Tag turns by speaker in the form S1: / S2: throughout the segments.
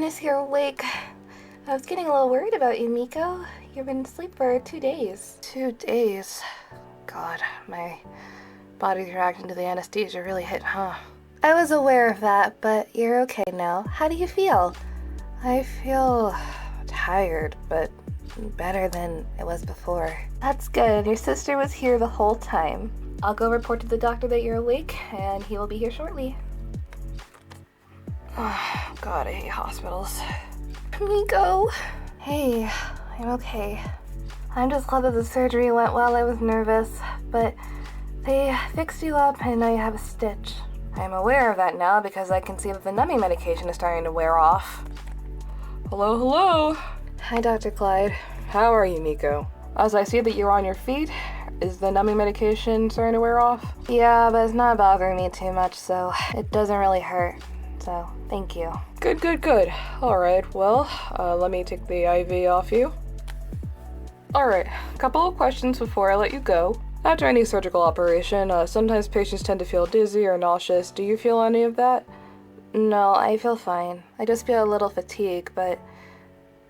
S1: goodness, you're awake. I was getting a little worried about you, Miko. You've been asleep for 2 days. 2 days? God, my body's reacting to the anesthesia really hit, huh? I was aware of that, but you're okay now. How do you feel? I feel tired, but better than it was before. That's good. Your sister was here the whole time. I'll go report to the doctor that you're awake, and he will be here shortly. Oh, God, I hate hospitals. Miko! Hey, I'm okay. I'm just glad that the surgery went well. I was nervous, but they fixed you up and now you have a stitch. I'm aware of that now because I can see that the numbing medication is starting to wear off. Hello, hello! Hi, Dr. Clyde. How are you, Miko? As I see that you're on your feet, is the numbing medication starting to wear off? Yeah, but it's not bothering me too much, so it doesn't really hurt. So, thank you. Good, good, good. Alright, well, let me take the IV off you. Alright, a couple of questions before I let you go. After any surgical operation, sometimes patients tend to feel dizzy or nauseous. Do you feel any of that? No, I feel fine. I just feel a little fatigue, but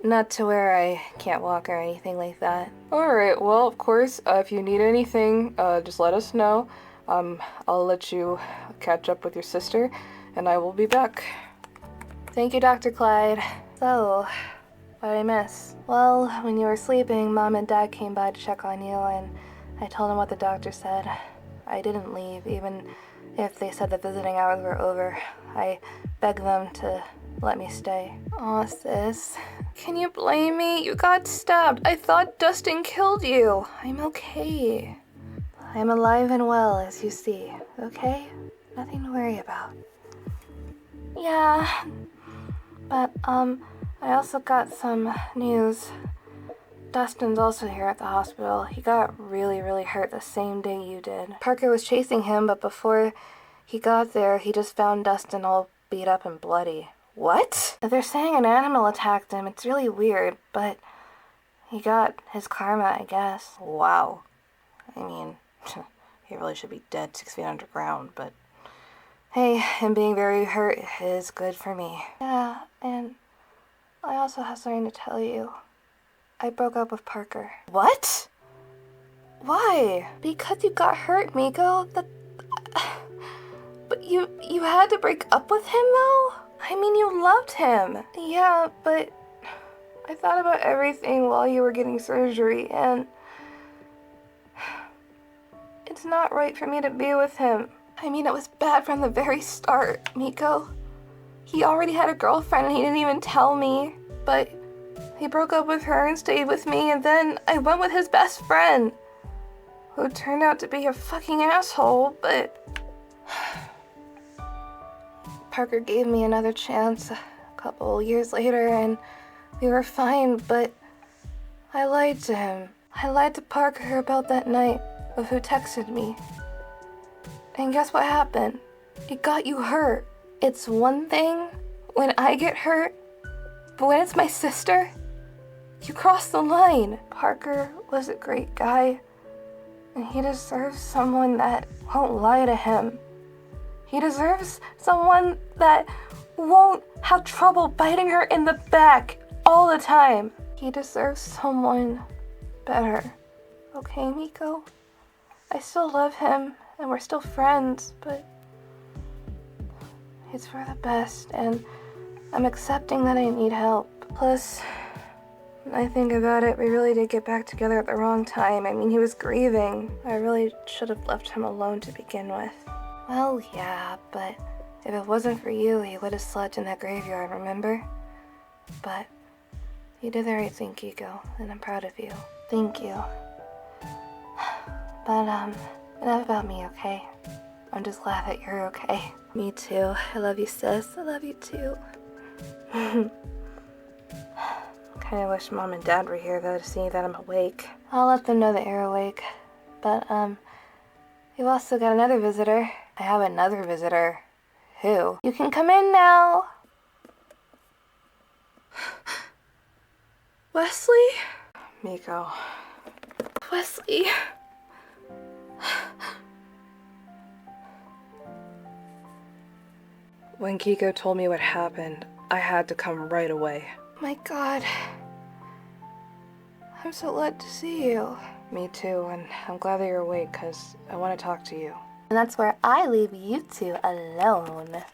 S1: not to where I can't walk or anything like that. Alright, well, of course, if you need anything, just let us know. I'll let you catch up with your sister, and I will be back. Thank you, Dr. Clyde. So, what did I miss? Well, when you were sleeping, Mom and Dad came by to check on you, and I told them what the doctor said. I didn't leave, even if they said the visiting hours were over. I begged them to let me stay. Aw, sis. Can you blame me? You got stabbed. I thought Dustin killed you. I'm okay. I'm alive and well, as you see. Okay? Nothing to worry about. Yeah. But, I also got some news. Dustin's also here at the hospital. He got really, really hurt the same day you did. Parker was chasing him, but before he got there, he just found Dustin all beat up and bloody. What? They're saying an animal attacked him. It's really weird, but he got his karma, I guess. Wow. I mean, he really should be dead 6 feet underground, but hey, him being very hurt is good for me. Yeah, and I also have something to tell you. I broke up with Parker. What? Why? Because you got hurt, Miko. But you had to break up with him, though? I mean, you loved him. Yeah, but I thought about everything while you were getting surgery, and it's not right for me to be with him. I mean, it was bad from the very start, Miko. He already had a girlfriend and he didn't even tell me, but he broke up with her and stayed with me, and then I went with his best friend, who turned out to be a fucking asshole, but Parker gave me another chance a couple years later, and we were fine, but I lied to him. I lied to Parker about that night of who texted me. And guess what happened? It got you hurt. It's one thing when I get hurt, but when it's my sister, you cross the line. Parker was a great guy, and he deserves someone that won't lie to him. He deserves someone that won't have trouble biting her in the back all the time. He deserves someone better. Okay, Miko? I still love him, and we're still friends, but it's for the best, and I'm accepting that I need help. Plus, when I think about it, we really did get back together at the wrong time. I mean, he was grieving. I really should have left him alone to begin with. Well, yeah, but if it wasn't for you, he would have slept in that graveyard, remember? But you did the right thing, Kiko, and I'm proud of you. Thank you. But, enough about me, okay? I'm just glad that you're okay. Me too. I love you, sis. I love you too. Kinda wish Mom and Dad were here, though, to see that I'm awake. I'll let them know that you're awake. But, we've also got another visitor. I have another visitor. Who? You can come in now! Wesley? Miko. Wesley. When Kiko told me what happened,
S2: I had to come right away.
S1: My God. I'm so glad to see you.
S2: Me too, and I'm glad that you're awake because I want to talk to you.
S1: And that's where I leave you two alone.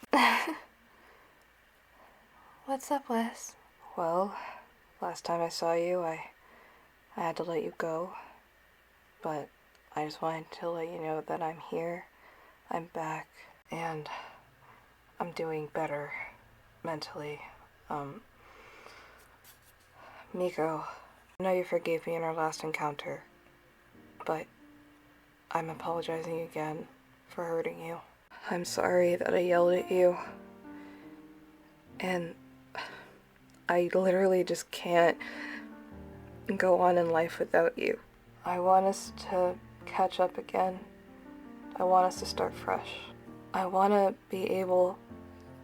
S1: What's up, Wes?
S2: Well, last time I saw you, I had to let you go. But I just wanted to let you know that I'm here, I'm back, and I'm doing better mentally. Miko, I know you forgave me in our last encounter, but I'm apologizing again for hurting you. I'm sorry that I yelled at you, and I literally just can't go on in life without you. I want us to catch up again. I want us to start fresh. I want to be able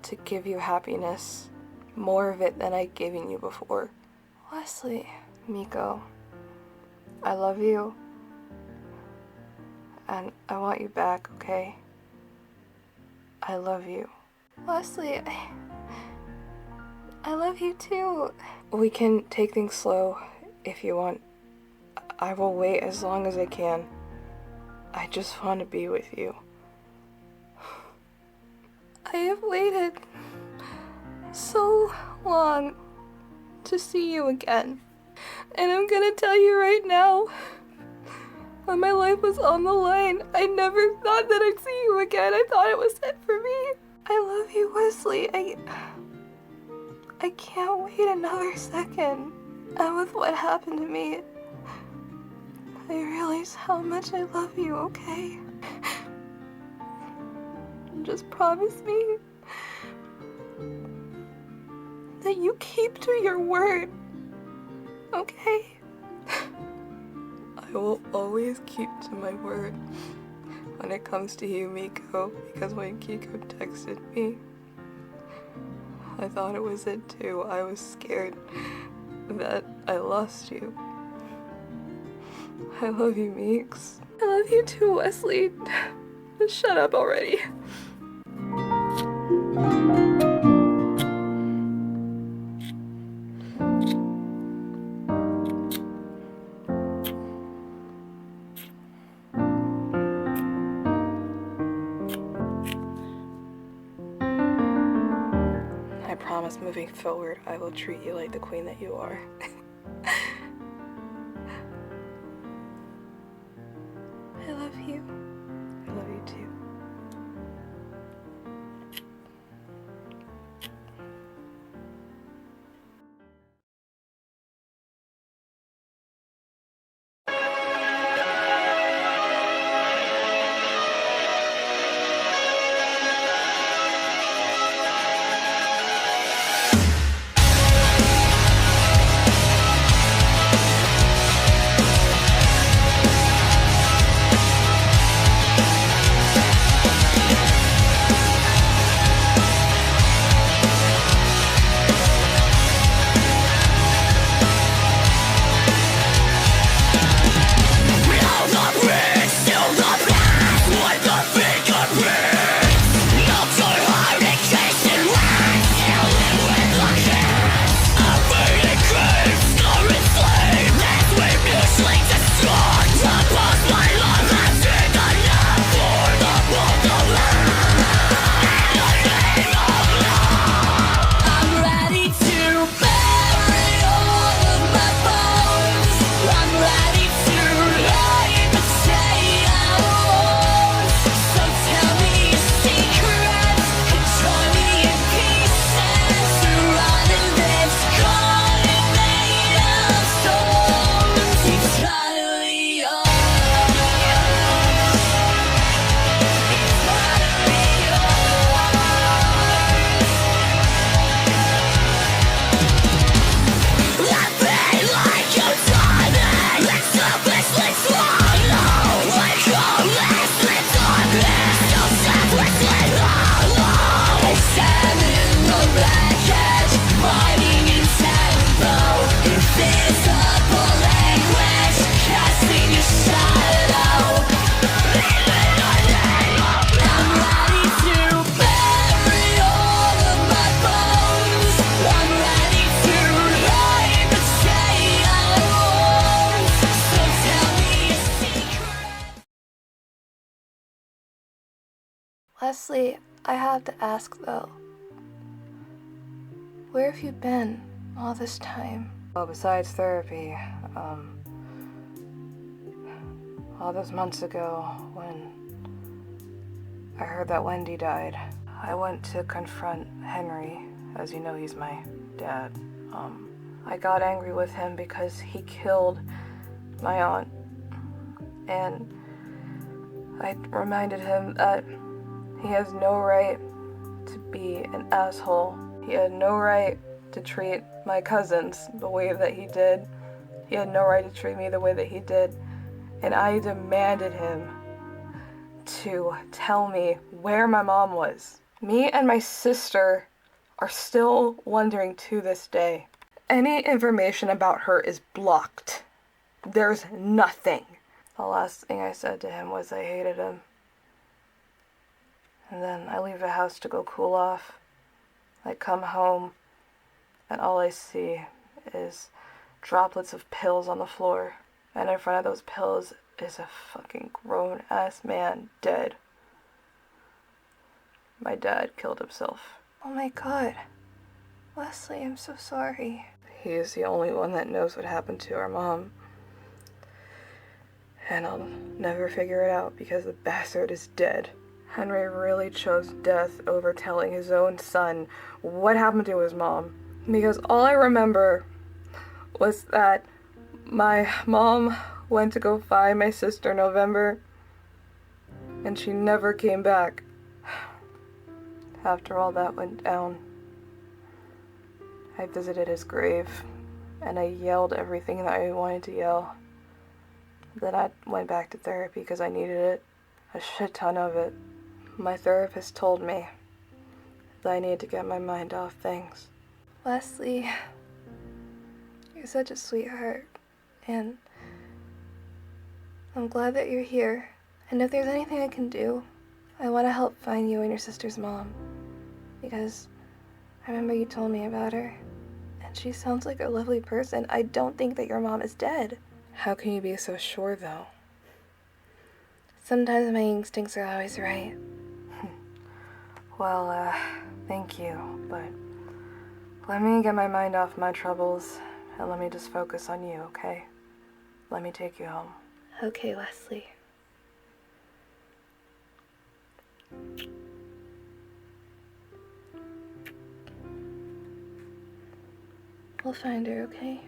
S2: to give you happiness, more of it than I've given you before.
S1: Wesley.
S2: Miko, I love you, and I want you back, okay? I love you.
S1: Wesley, I love you too.
S2: We can take things slow if you want. I will wait as long as I can. I just want to be with you.
S1: I have waited so long to see you again. And I'm gonna tell you right now, when my life was on the line, I never thought that I'd see you again. I thought it was it for me. I love you, Wesley. I can't wait another second. And with what happened to me, I realize how much I love you, okay? Just promise me that you keep to your word, okay?
S2: I will always keep to my word when it comes to you, Miko, because when Kiko texted me, I thought it was it too. I was scared that I lost you. I love you, Meeks.
S1: I love you too, Wesley. Just shut up already.
S2: I promise moving forward, I will treat you like the queen that you are.
S1: I love you.
S2: I love you too.
S1: Wesley, I have to ask though. Where have you been all this time?
S2: Well, besides therapy, all those months ago when I heard that Wendy died, I went to confront Henry. As you know, he's my dad. I got angry with him because he killed my aunt, and I reminded him that he has no right to be an asshole. He had no right to treat my cousins the way that he did. He had no right to treat me the way that he did. And I demanded him to tell me where my mom was. Me and my sister are still wondering to this day. Any information about her is blocked. There's nothing. The last thing I said to him was I hated him. And then I leave the house to go cool off. I come home, and all I see is droplets of pills on the floor. And in front of those pills is a fucking grown-ass man dead. My dad killed himself.
S1: Oh my god. Wesley, I'm so sorry.
S2: He is the only one that knows what happened to our mom. And I'll never figure it out because the bastard is dead. Henry really chose death over telling his own son what happened to his mom. Because all I remember was that my mom went to go find my sister November, and she never came back. After all that went down, I visited his grave, and I yelled everything that I wanted to yell. Then I went back to therapy because I needed it. A shit ton of it. My therapist told me that I needed to get my mind off things.
S1: Wesley, you're such a sweetheart, and I'm glad that you're here. And if there's anything I can do, I want to help find you and your sister's mom. Because I remember you told me about her, and she sounds like a lovely person. I don't think that your mom is dead.
S2: How can you be so sure, though?
S1: Sometimes my instincts are always right.
S2: Well, thank you, but let me get my mind off my troubles, and let me just focus on you, okay? Let me take you home.
S1: Okay, Wesley. We'll find her, okay?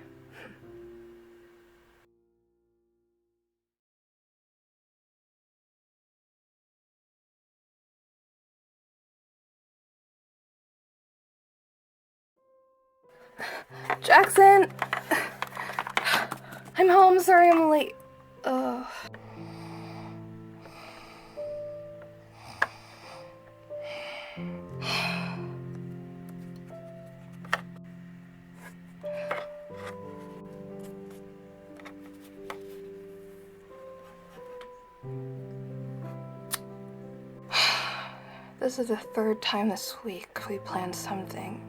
S1: Jackson! I'm home, sorry I'm late. Ugh. This is the third time this week we planned something,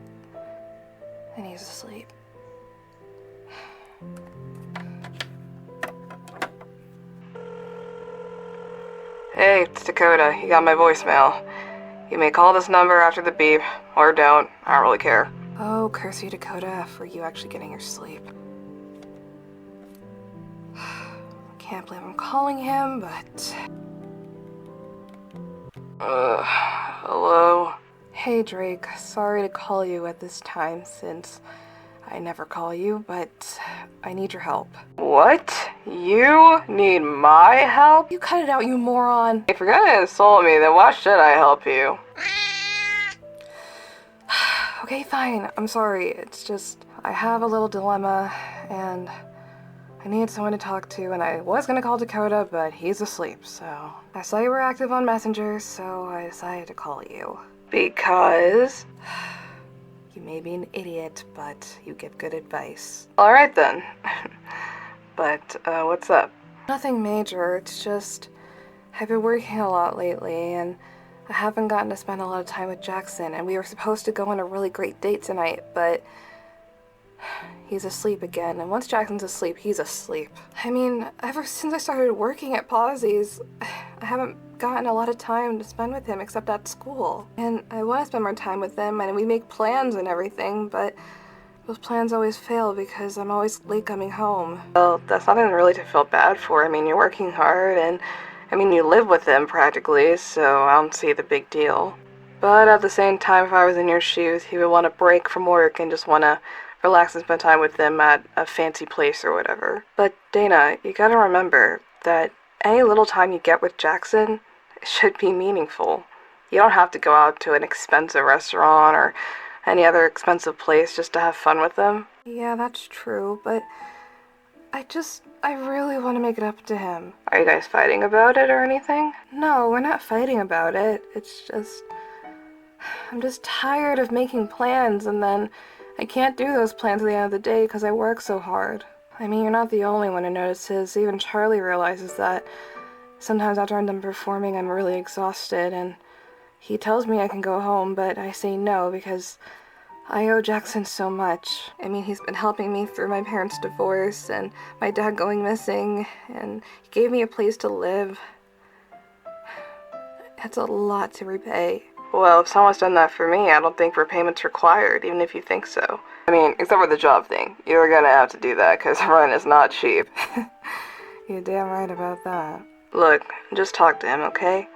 S1: and he's asleep.
S2: Hey, it's Dakota. You got my voicemail. You may call this number after the beep, or don't. I don't really care. Oh, curse you, Dakota, for you actually getting your sleep. I can't believe I'm calling him, but... hello? Hey, Drake. Sorry to call you at this time, since I never call you, but I need your help. What? You need my help? You cut it out, you moron. If you're gonna insult me, then why should I help you? Okay, fine. I'm sorry. It's just, I have a little dilemma, and I need someone to talk to, and I was gonna call Dakota, but he's asleep, so... I saw you were active on Messenger, so I decided to call you. Because... You may be an idiot, but you give good advice. Alright then. But, what's up? Nothing major, it's just... I've been working a lot lately, and I haven't gotten to spend a lot of time with Jackson, and we were supposed to go on a really great date tonight, but... He's asleep again, and once Jackson's asleep, he's asleep. I mean, ever since I started working at Pawsy's, I haven't gotten a lot of time to spend with him except at school. And I want to spend more time with him, and we make plans and everything, but those plans always fail because I'm always late coming home. Well, that's nothing really to feel bad for. I mean, you're working hard, and you live with him practically, so I don't see the big deal. But at the same time, if I was in your shoes, he would want a break from work and just want to relax and spend time with them at a fancy place or whatever. But Dana, you gotta remember that any little time you get with Jackson should be meaningful. You don't have to go out to an expensive restaurant or any other expensive place just to have fun with them. Yeah, that's true, but I really want to make it up to him. Are you guys fighting about it or anything? No, we're not fighting about it. It's just, I'm just tired of making plans and then I can't do those plans at the end of the day because I work so hard. I mean, you're not the only one who notices. Even Charlie realizes that. Sometimes after I'm done performing, I'm really exhausted, and he tells me I can go home, but I say no because I owe Jackson so much. I mean, he's been helping me through my parents' divorce and my dad going missing, and he gave me a place to live. That's a lot to repay. Well, if someone's done that for me, I don't think repayment's required, even if you think so. I mean, except for the job thing. You're gonna have to do that, because rent is not cheap. You're damn right about that. Look, just talk to him, okay?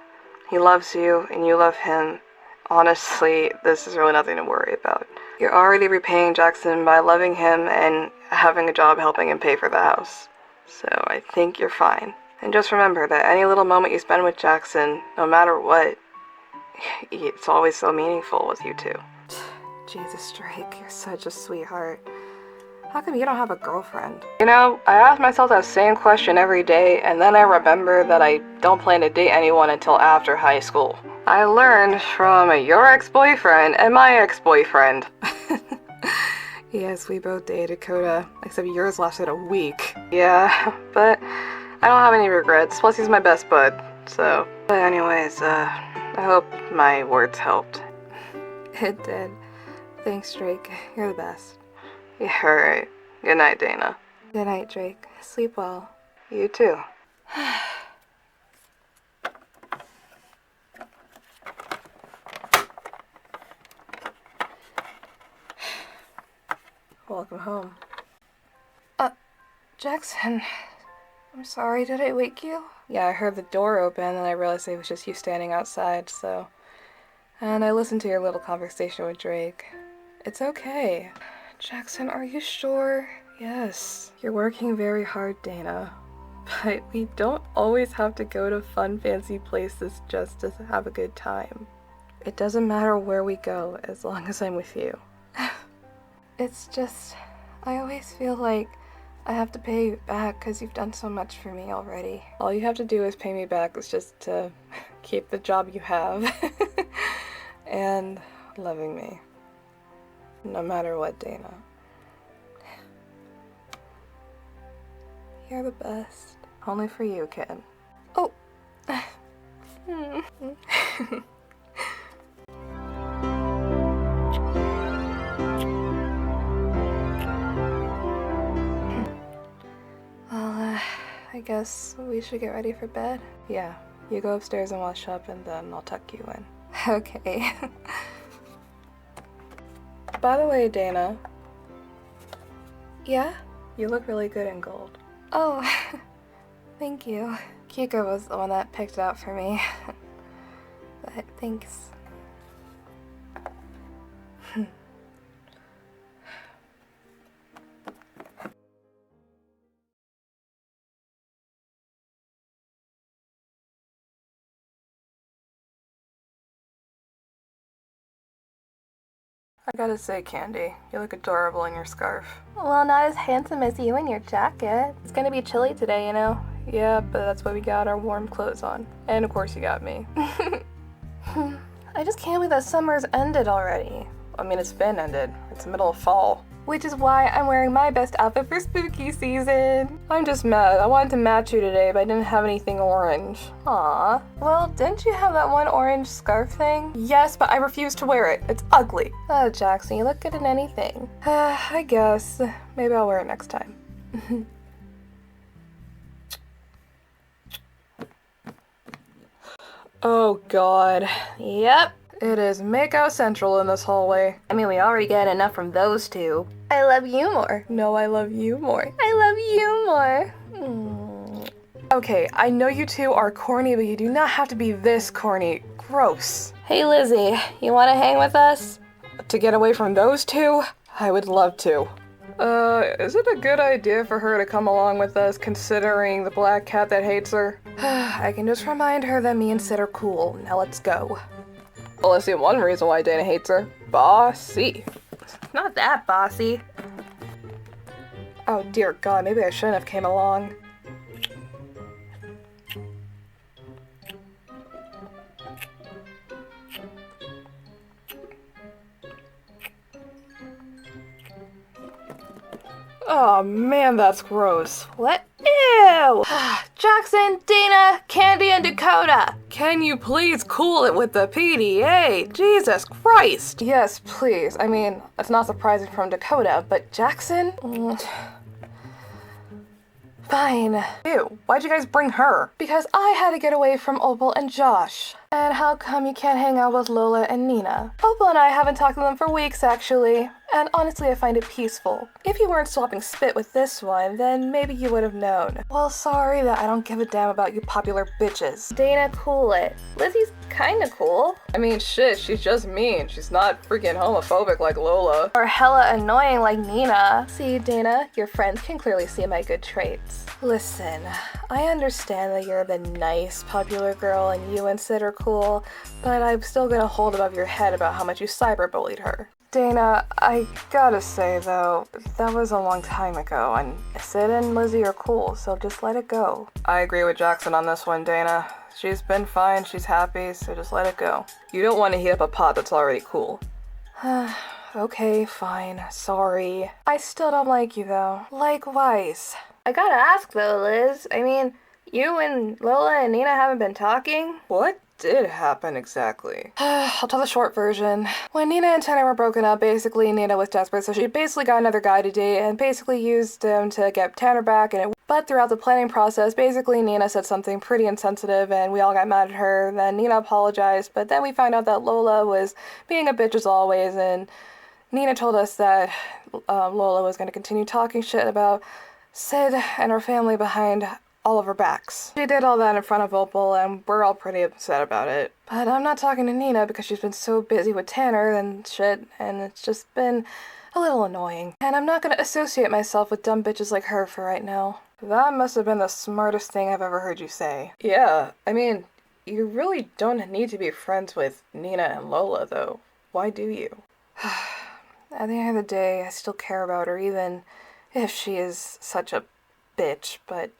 S2: He loves you, and you love him. Honestly, this is really nothing to worry about. You're already repaying Jackson by loving him and having a job helping him pay for the house. So I think you're fine. And just remember that any little moment you spend with Jackson, no matter what, it's always so meaningful with you two. Jesus, Drake, you're such a sweetheart. How come you don't have a girlfriend? You know, I ask myself that same question every day, and then I remember that I don't plan to date anyone until after high school. I learned from your ex-boyfriend and my ex-boyfriend. Yes, we both dated Dakota, except yours lasted a week. Yeah, but I don't have any regrets, plus he's my best bud, so. But anyways, I hope my words helped. It did. Thanks, Drake. You're the best. Yeah, alright. Good night, Dana. Good night, Drake. Sleep well. You too. Welcome home. Jackson. I'm sorry, did I wake you? Yeah, I heard the door open and I realized it was just you standing outside, so. And I listened to your little conversation with Drake. It's okay. Jackson, are you sure? Yes. You're working very hard, Dana. But we don't always have to go to fun, fancy places just to have a good time. It doesn't matter where we go as long as I'm with you. It's just, I always feel like I have to pay you back because you've done so much for me already. All you have to do is pay me back. It's just to keep the job you have and loving me. No matter what, Dana. You're the best. Only for you, kid. Oh. Well, I guess we should get ready for bed. Yeah, you go upstairs and wash up and then I'll tuck you in. Okay. By the way, Dana. Yeah? You look really good in gold. Oh, thank you. Kiko was the one that picked it out for me. But thanks. I gotta say, Candy, you look adorable in your scarf.
S1: Well, not as handsome as you in your jacket. It's gonna be chilly today, you know?
S2: Yeah, but that's why we got our warm clothes on. And of course you got me.
S1: I just can't believe that summer's ended already.
S2: I mean, it's been ended. It's the middle of fall.
S1: Which is why I'm wearing my best outfit for spooky season.
S2: I'm just mad. I wanted to match you today, but I didn't have anything orange.
S1: Aw. Well, didn't you have that one orange scarf thing?
S2: Yes, but I refuse to wear it. It's ugly.
S1: Oh, Jackson, you look good in anything.
S2: I guess. Maybe I'll wear it next time. Oh god.
S1: Yep.
S2: It is Makeout Central in this hallway.
S1: I mean, we already get enough from those two. I love you more.
S2: No, I love you more.
S1: I love you more.
S2: Okay, I know you two are corny, but you do not have to be this corny. Gross.
S1: Hey Lizzie, you wanna hang with us?
S2: To get away from those two? I would love to. Is it a good idea for her to come along with us, considering the black cat that hates her? I can just remind her that me and Sid are cool. Now let's go. Well, I see one reason why Dana hates her. Bossy.
S1: Not that bossy.
S2: Oh dear god, maybe I shouldn't have came along. Oh man, that's gross.
S1: What? Ew! Jackson, Dana, Candy, and Dakota!
S2: Can you please cool it with the PDA? Jesus Christ! Yes, please. I mean, it's not surprising from Dakota, but Jackson? Fine. Ew, why'd you guys bring her? Because I had to get away from Opal and Josh. And how come you can't hang out with Lola and Nina? Opal and I haven't talked to them for weeks, actually. And honestly, I find it peaceful. If you weren't swapping spit with this one, then maybe you would have known. Well, sorry that I don't give a damn about you popular bitches.
S1: Dana, cool it. Lizzie's kinda cool.
S2: I mean, shit, she's just mean. She's not freaking homophobic like Lola.
S1: Or hella annoying like Nina. See, Dana, your friends can clearly see my good traits.
S2: Listen, I understand that you're the nice, popular girl and you and Sid are cool, but I'm still gonna hold above your head about how much you cyberbullied her. Dana, I gotta say though, that was a long time ago, and Sid and Lizzie are cool, so just let it go. I agree with Jackson on this one, Dana. She's been fine, she's happy, so just let it go. You don't want to heat up a pot that's already cool. Okay, fine, sorry. I still don't like you though. Likewise.
S1: I gotta ask though, Liz. I mean, you and Lola and Nina haven't been talking?
S2: What did happen exactly? I'll tell the short version. When Nina and Tanner were broken up, basically Nina was desperate, so she basically got another guy to date and basically used him to get Tanner back. But throughout the planning process, basically Nina said something pretty insensitive and we all got mad at her. Then Nina apologized, but then we found out that Lola was being a bitch as always, and Nina told us that Lola was going to continue talking shit about Sid and her family behind all of her backs. She did all that in front of Opal, and we're all pretty upset about it. But I'm not talking to Nina because she's been so busy with Tanner and shit, and it's just been a little annoying. And I'm not gonna associate myself with dumb bitches like her for right now. That must have been the smartest thing I've ever heard you say. Yeah, I mean, you really don't need to be friends with Nina and Lola, though. Why do you? At the end of the day, I still care about her, even if she is such a bitch, but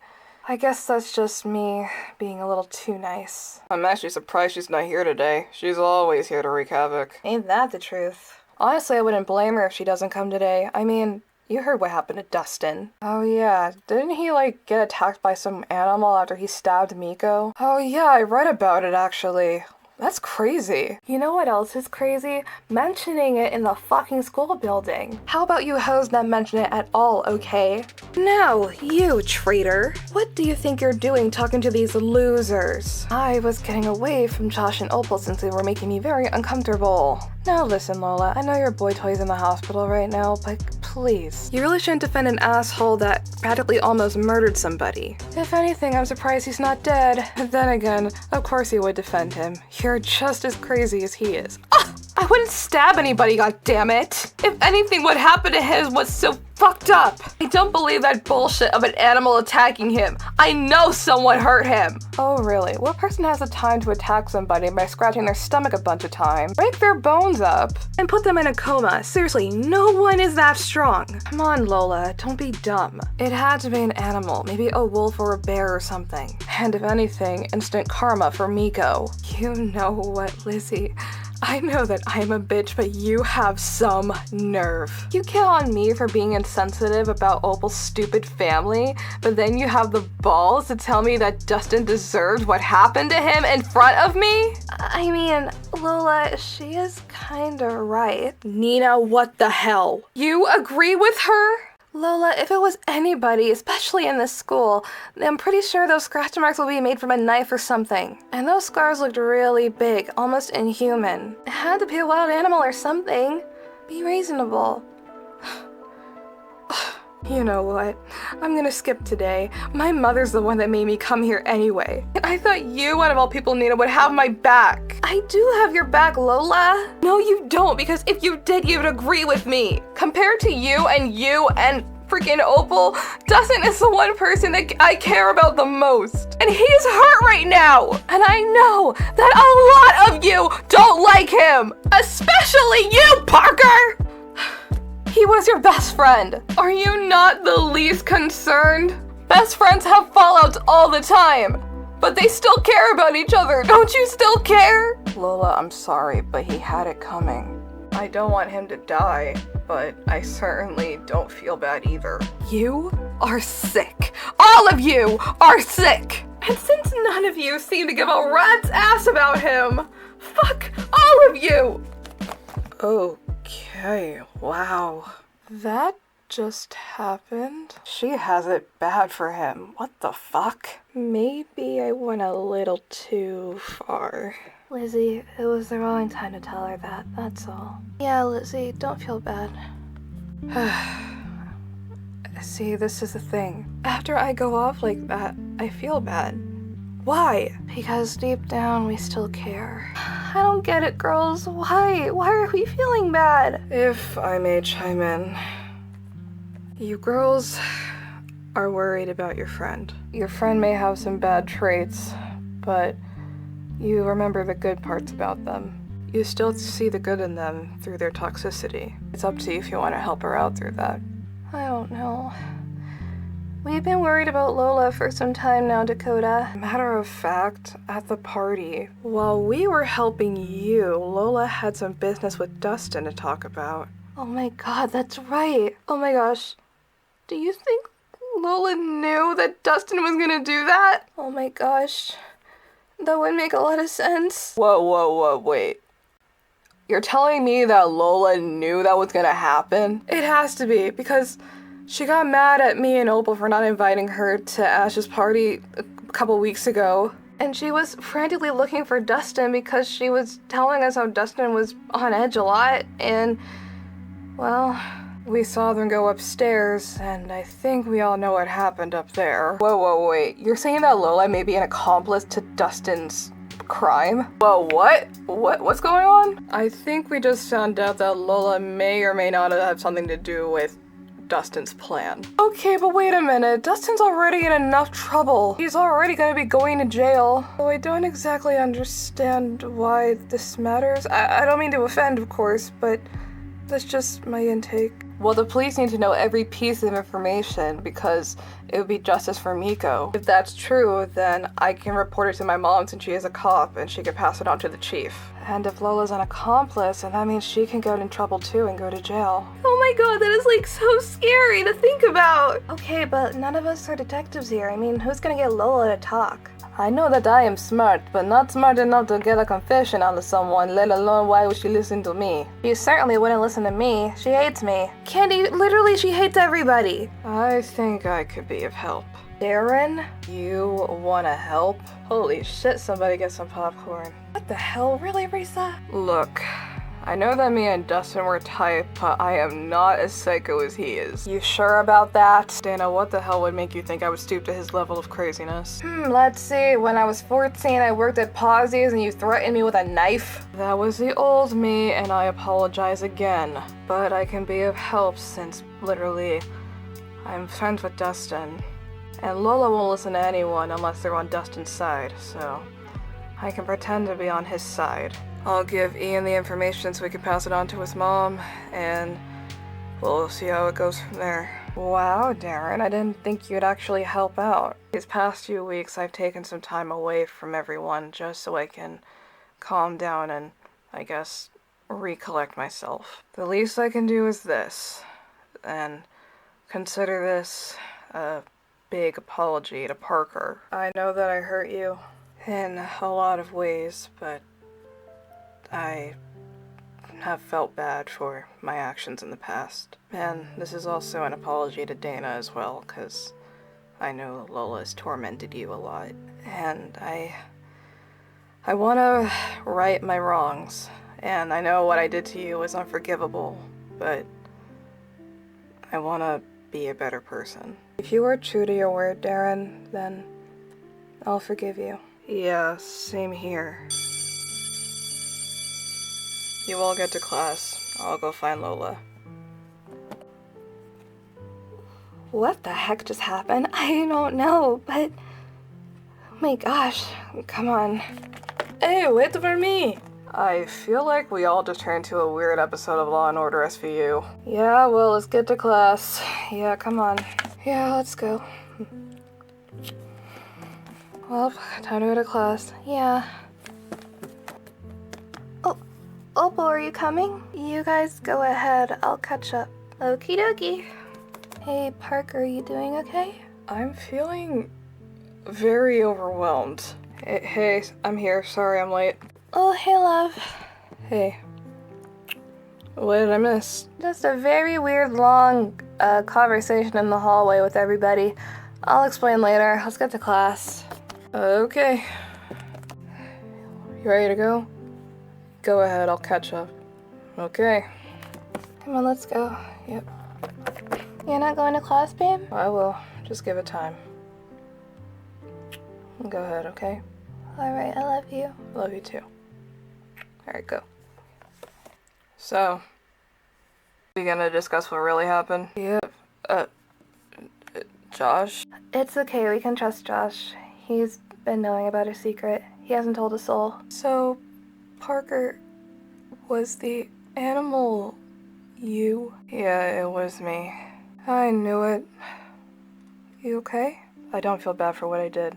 S2: I guess that's just me being a little too nice. I'm actually surprised she's not here today. She's always here to wreak havoc.
S1: Ain't that the truth?
S2: Honestly, I wouldn't blame her if she doesn't come today. I mean, you heard what happened to Dustin. Oh yeah, didn't he get attacked by some animal after he stabbed Miko? Oh yeah, I read about it actually. That's crazy.
S1: You know what else is crazy? Mentioning it in the fucking school building.
S2: How about you hoes not mention it at all, okay? Now, you traitor. What do you think you're doing talking to these losers? I was getting away from Josh and Opal since they were making me very uncomfortable. Now listen, Lola, I know your boy toy's in the hospital right now, but please. You really shouldn't defend an asshole that practically almost murdered somebody. If anything, I'm surprised he's not dead. But then again, of course you would defend him. You're just as crazy as he is. I wouldn't stab anybody, goddammit! If anything, what happened to him was so fucked up. I don't believe that bullshit of an animal attacking him. I know someone hurt him. Oh really? What person has the time to attack somebody by scratching their stomach a bunch of times? Break their bones up and put them in a coma. Seriously, no one is that strong. Come on, Lola, don't be dumb. It had to be an animal, maybe a wolf or a bear or something. And if anything, instant karma for Miko. You know what, Lizzie? I know that I'm a bitch, but you have some nerve. You get on me for being insensitive about Opal's stupid family, but then you have the balls to tell me that Dustin deserved what happened to him in front of me?
S1: I mean, Lola, she is kinda right.
S2: Nina, what the hell? You agree with her?
S1: Lola, if it was anybody, especially in this school, I'm pretty sure those scratch marks will be made from a knife or something. And those scars looked really big, almost inhuman. It had to be a wild animal or something. Be reasonable. You know what? I'm gonna skip today. My mother's the one that made me come here anyway. And I thought you, out of all people, Nina, would have my back. I do have your back, Lola. No, you don't, because if you did, you'd agree with me. Compared to you and freaking Opal, Dustin is the one person that I care about the most. And he's hurt right now. And I know that a lot of you don't like him. Especially you, Parker! He was your best friend. Are you not the least concerned? Best friends have fallouts all the time, but they still care about each other. Don't you still care?
S2: Lola, I'm sorry, but he had it coming. I don't want him to die, but I certainly don't feel bad either.
S1: You are sick. All of you are sick. And since none of you seem to give a rat's ass about him, fuck all of you.
S2: Okay, wow. That just happened? She has it bad for him. What the fuck? Maybe I went a little too far.
S1: Lizzie, it was the wrong time to tell her that, that's all. Yeah, Lizzie, don't feel bad.
S2: See, this is the thing. After I go off like that, I feel bad. Why?
S1: Because deep down we still care. I don't get it, girls. Why? Why are we feeling bad?
S2: If I may chime in. You girls are worried about your friend. Your friend may have some bad traits, but you remember the good parts about them. You still see the good in them through their toxicity. It's up to you if you want to help her out through that.
S1: I don't know. We've been worried about Lola for some time now, Dakota.
S2: Matter of fact, at the party, while we were helping you, Lola had some business with Dustin to talk about.
S1: Oh my god, that's right. Oh my gosh. Do you think Lola knew that Dustin was gonna do that? Oh my gosh. That would make a lot of sense.
S2: Whoa, wait. You're telling me that Lola knew that was gonna happen? It has to be, because she got mad at me and Opal for not inviting her to Ash's party a couple weeks ago.
S1: And she was frantically looking for Dustin because she was telling us how Dustin was on edge a lot, and, well,
S2: we saw them go upstairs, and I think we all know what happened up there. Whoa, wait. You're saying that Lola may be an accomplice to Dustin's crime? Whoa, what? What's going on? I think we just found out that Lola may or may not have something to do with Dustin's plan. Okay, but wait a minute. Dustin's already in enough trouble. He's already gonna be going to jail. So I don't exactly understand why this matters. I don't mean to offend, of course, but that's just my intake. Well, the police need to know every piece of information because it would be justice for Miko. If that's true, then I can report it to my mom since she is a cop and she can pass it on to the chief. And if Lola's an accomplice, then that means she can get in trouble too and go to jail.
S1: Oh my god, that is like so scary to think about. Okay, but none of us are detectives here. I mean, who's gonna get Lola to talk?
S2: I know that I am smart, but not smart enough to get a confession out of someone, let alone why would she listen to me.
S1: You certainly wouldn't listen to me. She hates me. Candy, literally she hates everybody.
S2: I think I could be of help.
S1: Darren?
S2: You wanna help? Holy shit, somebody get some popcorn.
S1: What the hell? Really, Risa?
S2: Look, I know that me and Dustin were tight, but I am not as psycho as he is. You sure about that? Dana, what the hell would make you think I would stoop to his level of craziness?
S1: Let's see. When I was 14, I worked at Pawsies and you threatened me with a knife.
S2: That was the old me, and I apologize again. But I can be of help since, literally, I'm friends with Dustin. And Lola won't listen to anyone unless they're on Dustin's side, so I can pretend to be on his side. I'll give Ian the information so we can pass it on to his mom, and we'll see how it goes from there. Wow, Darren, I didn't think you'd actually help out. These past few weeks, I've taken some time away from everyone just so I can calm down and, I guess, recollect myself. The least I can do is this, and consider this a big apology to Parker. I know that I hurt you in a lot of ways, but I have felt bad for my actions in the past. And this is also an apology to Dana as well, because I know Lola has tormented you a lot. And I want to right my wrongs. And I know what I did to you was unforgivable, but I want to be a better person. If you are true to your word, Darren, then I'll forgive you. Yeah, same here. You all get to class. I'll go find Lola.
S1: What the heck just happened? I don't know, but... Oh my gosh, come on.
S2: Hey, wait for me! I feel like we all just turned into a weird episode of Law & Order SVU. Yeah, well, let's get to class. Yeah, come on.
S1: Yeah, let's go.
S2: Well, time to go to class.
S1: Yeah. Opal, are you coming? You guys go ahead, I'll catch up. Okie dokie. Hey, Parker, you doing okay?
S2: I'm feeling very overwhelmed. Hey, I'm here. Sorry I'm late.
S1: Oh, hey, love.
S2: Hey. What did I miss?
S1: Just a very weird, long conversation in the hallway with everybody. I'll explain later. Let's get to class.
S2: Okay. You ready to go? Go ahead, I'll catch up. Okay.
S1: Come on, let's go. Yep. You're not going to class, babe?
S2: I will. Just give it time. Go ahead, okay?
S1: Alright, I love you.
S2: Love you too. Alright, go. So, we gonna discuss what really happened? Yep. Josh?
S1: It's okay, we can trust Josh. He's been knowing about her secret. He hasn't told a soul.
S2: So, Parker, was the animal you? Yeah, it was me. I knew it. You okay? I don't feel bad for what I did.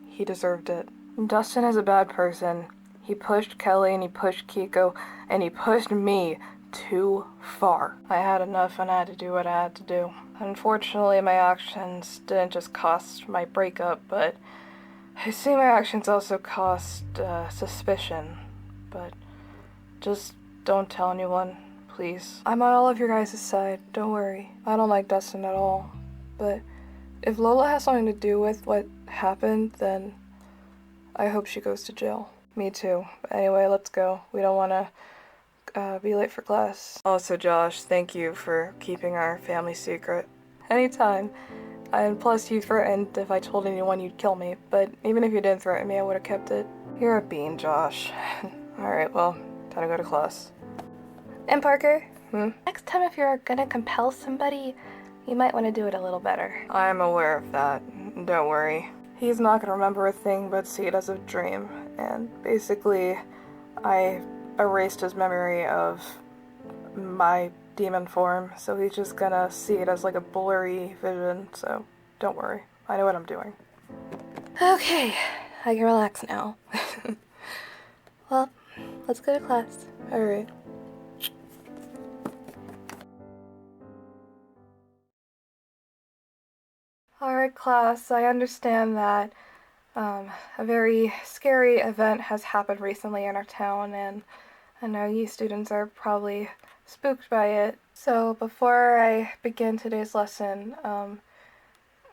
S2: He deserved it. Dustin is a bad person. He pushed Kelly and he pushed Kiko and he pushed me too far. I had enough and I had to do what I had to do. Unfortunately, my actions didn't just cost my breakup, but I see my actions also cost suspicion. But just don't tell anyone, please. I'm on all of your guys' side, don't worry. I don't like Dustin at all, but if Lola has something to do with what happened, then I hope she goes to jail. Me too. But anyway, let's go. We don't want to be late for class. Also, Josh, thank you for keeping our family secret. Anytime. And plus, you threatened if I told anyone you'd kill me, but even if you didn't threaten me, I would have kept it. You're a bean, Josh. Alright, well, time to go to class.
S1: And Parker? Next time if you're gonna compel somebody, you might want to do it a little better.
S2: I'm aware of that. Don't worry. He's not gonna remember a thing but see it as a dream. And basically, I erased his memory of my demon form, so he's just gonna see it as like a blurry vision, so don't worry. I know what I'm doing.
S1: Okay, I can relax now. Well, let's go to class.
S2: Alright.
S1: Alright, class, I understand that a very scary event has happened recently in our town, and I know you students are probably spooked by it. So before I begin today's lesson,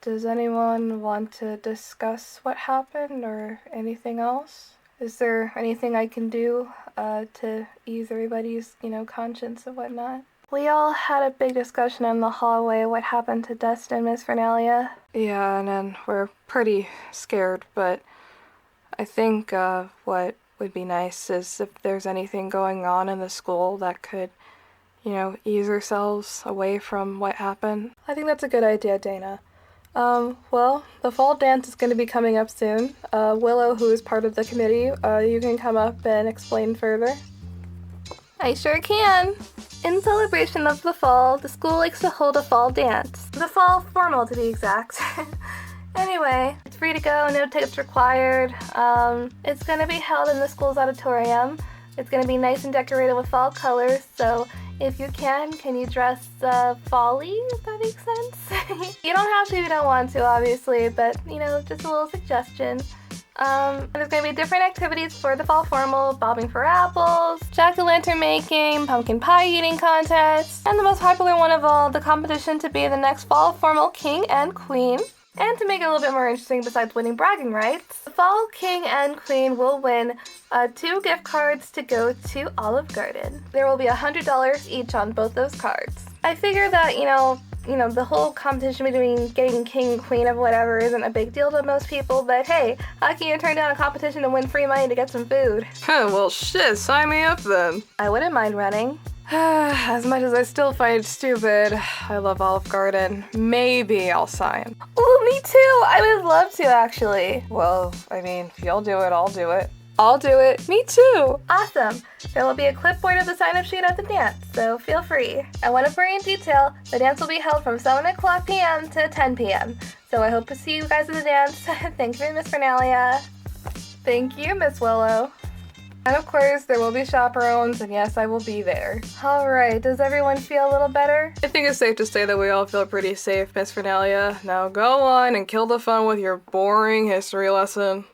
S1: does anyone want to discuss what happened or anything else? Is there anything I can do to ease everybody's, conscience and whatnot? We all had a big discussion in the hallway what happened to Dustin, Miss Fernalia.
S2: Yeah, and then we're pretty scared, but I think what would be nice is if there's anything going on in the school that could, ease ourselves away from what happened.
S1: I think that's a good idea, Dana. Well, the fall dance is going to be coming up soon. Willow, who is part of the committee, you can come up and explain further. I sure can. In celebration of the fall, the school likes to hold a fall dance. The fall formal, to be exact. Anyway, it's free to go, no tickets required. It's going to be held in the school's auditorium. It's going to be nice and decorated with fall colors, so if you can you dress fall-y, if that makes sense? You don't have to if you don't want to, obviously, but, just a little suggestion. There's gonna be different activities for the fall formal: bobbing for apples, jack-o'-lantern making, pumpkin pie eating contest, and the most popular one of all, the competition to be the next fall formal king and queen. And to make it a little bit more interesting, besides winning bragging rights, the fall king and queen will win 2 gift cards to go to Olive Garden. There will be $100 each on both those cards. I figure that, you know, the whole competition between getting king and queen of whatever isn't a big deal to most people, but hey, how can you turn down a competition to win free money to get some food?
S2: Well, shit, sign me up then.
S1: I wouldn't mind running.
S2: As much as I still find it stupid, I love Olive Garden. Maybe I'll sign.
S1: Ooh, me too! I would love to, actually.
S2: Well, I mean, if you'll do it, I'll do it. I'll do it. Me too.
S1: Awesome. There will be a clipboard of the sign-up sheet at the dance, so feel free. I want to bring in detail, the dance will be held from 7 o'clock p.m. to 10 p.m. So I hope to see you guys at the dance. Thank you, Miss Fernalia.
S2: Thank you, Miss Willow. And of course, there will be chaperones, and yes, I will be there.
S1: Alright, does everyone feel a little better?
S2: I think it's safe to say that we all feel pretty safe, Miss Fernalia. Now go on and kill the fun with your boring history lesson.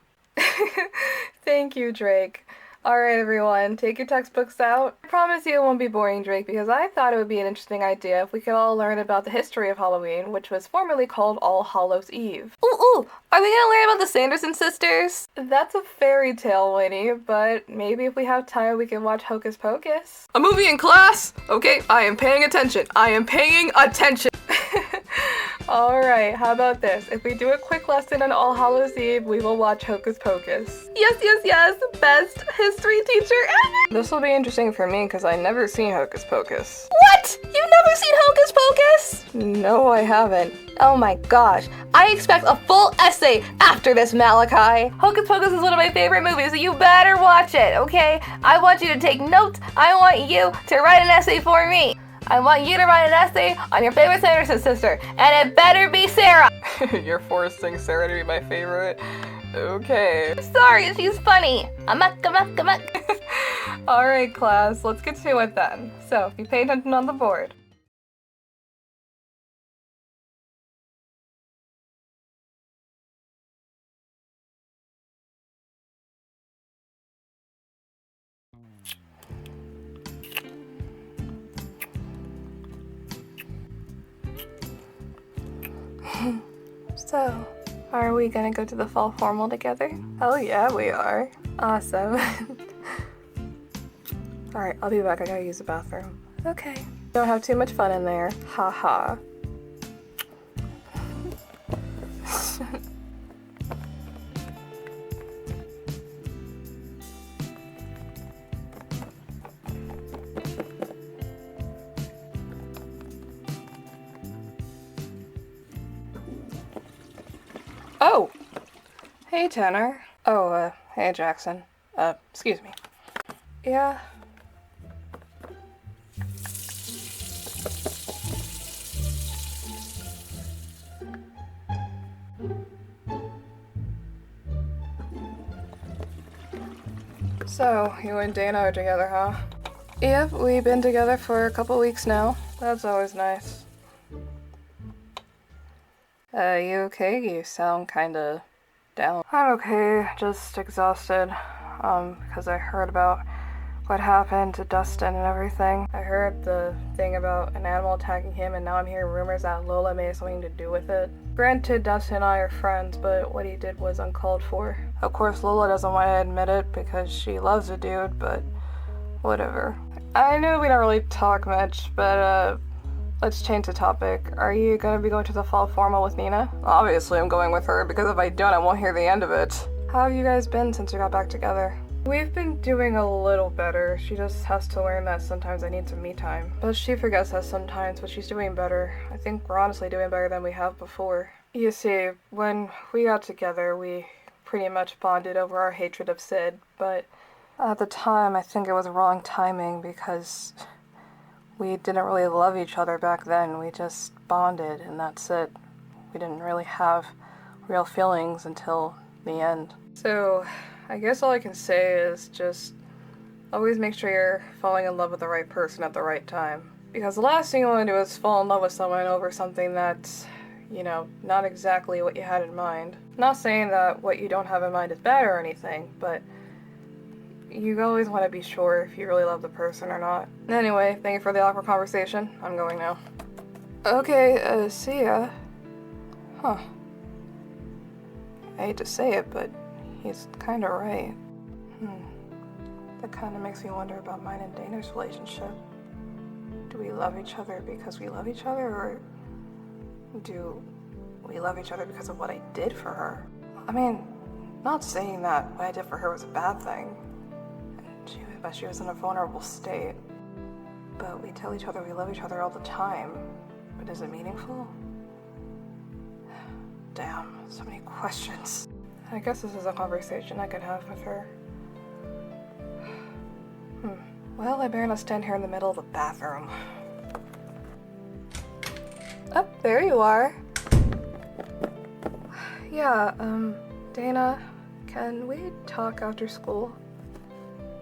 S2: Thank you, Drake. Alright, everyone, take your textbooks out. I promise you it won't be boring, Drake, because I thought it would be an interesting idea if we could all learn about the history of Halloween, which was formerly called All Hallows Eve.
S1: Ooh, are we gonna learn about the Sanderson sisters?
S2: That's a fairy tale, Winnie, but maybe if we have time we can watch Hocus Pocus. A movie in class? Okay, I am paying attention. I am paying attention. Alright, how about this? If we do a quick lesson on All Hallows Eve, we will watch Hocus Pocus.
S1: Yes, best history teacher ever!
S2: This will be interesting for me because I've never seen Hocus Pocus.
S1: What? You've never seen Hocus Pocus?
S2: No, I haven't.
S1: Oh my gosh, I expect a full essay after this, Malachi. Hocus Pocus is one of my favorite movies, so you better watch it, okay? I want you to take notes. I want you to write an essay for me. I want you to write an essay on your favorite Sanderson sister, and it better be Sarah.
S2: You're forcing Sarah to be my favorite? Okay.
S1: Sorry, she's funny. Amok.
S2: Alright, class, let's get to it then. So, you pay attention on the board.
S1: So, are we gonna go to the fall formal together?
S2: Oh yeah, we are.
S1: Awesome.
S2: Alright, I'll be back. I gotta use the bathroom.
S1: Okay.
S2: Don't have too much fun in there. Haha. Oh! Hey, Tanner. Oh, hey, Jackson. Excuse me. Yeah? So, you and Dana are together, huh? Yep, we've been together for a couple weeks now. That's always nice. You okay? You sound kinda down. I'm okay, just exhausted. Because I heard about what happened to Dustin and everything. I heard the thing about an animal attacking him, and now I'm hearing rumors that Lola may have something to do with it. Granted, Dustin and I are friends, but what he did was uncalled for. Of course, Lola doesn't want to admit it because she loves the dude, but whatever. I know we don't really talk much, but let's change the topic. Are you gonna be going to the fall formal with Nina? Obviously I'm going with her, because if I don't, I won't hear the end of it. How have you guys been since we got back together? We've been doing a little better. She just has to learn that sometimes I need some me time. But she forgets that sometimes, but she's doing better. I think we're honestly doing better than we have before. You see, when we got together, we pretty much bonded over our hatred of Sid, but at the time I think it was wrong timing because we didn't really love each other back then. We just bonded and that's it. We didn't really have real feelings until the end. So, I guess all I can say is just always make sure you're falling in love with the right person at the right time. Because the last thing you want to do is fall in love with someone over something that you know, not exactly what you had in mind. Not saying that what you don't have in mind is bad or anything, but you always want to be sure if you really love the person or not. Anyway, thank you for the awkward conversation. I'm going now. Okay, see ya. Huh. I hate to say it, but he's kinda right. That kinda makes me wonder about mine and Dana's relationship. Do we love each other because we love each other, or do we love each other because of what I did for her? I mean, not saying that what I did for her was a bad thing. She was in a vulnerable state. But we tell each other we love each other all the time. But is it meaningful? Damn, so many questions. I guess this is a conversation I could have with her. Well, I better not stand here in the middle of the bathroom. Oh, there you are. Yeah, Dana, can we talk after school?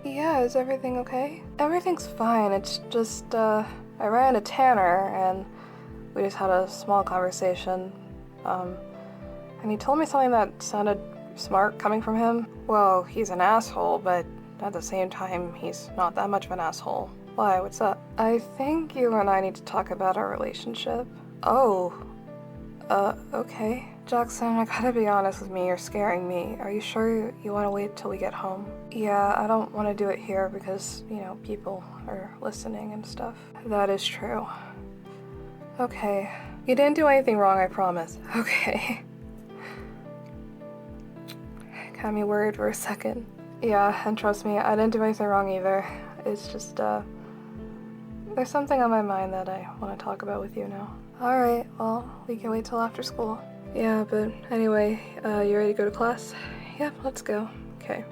S2: Yeah, is everything okay? Everything's fine, it's just, I ran into Tanner, and we just had a small conversation, and he told me something that sounded smart coming from him. Well, he's an asshole, but at the same time, he's not that much of an asshole. Why, what's up? I think you and I need to talk about our relationship. Oh, okay. Jackson, I gotta be honest with me, you're scaring me. Are you sure you want to wait till we get home? Yeah, I don't want to do it here because, you know, people are listening and stuff. That is true. Okay. You didn't do anything wrong, I promise. Okay. Got me worried for a second. Yeah, and trust me, I didn't do anything wrong either. It's just, there's something on my mind that I want to talk about with you now. Alright, well, we can wait till after school. Yeah, but anyway, you ready to go to class? Yep, let's go. Okay.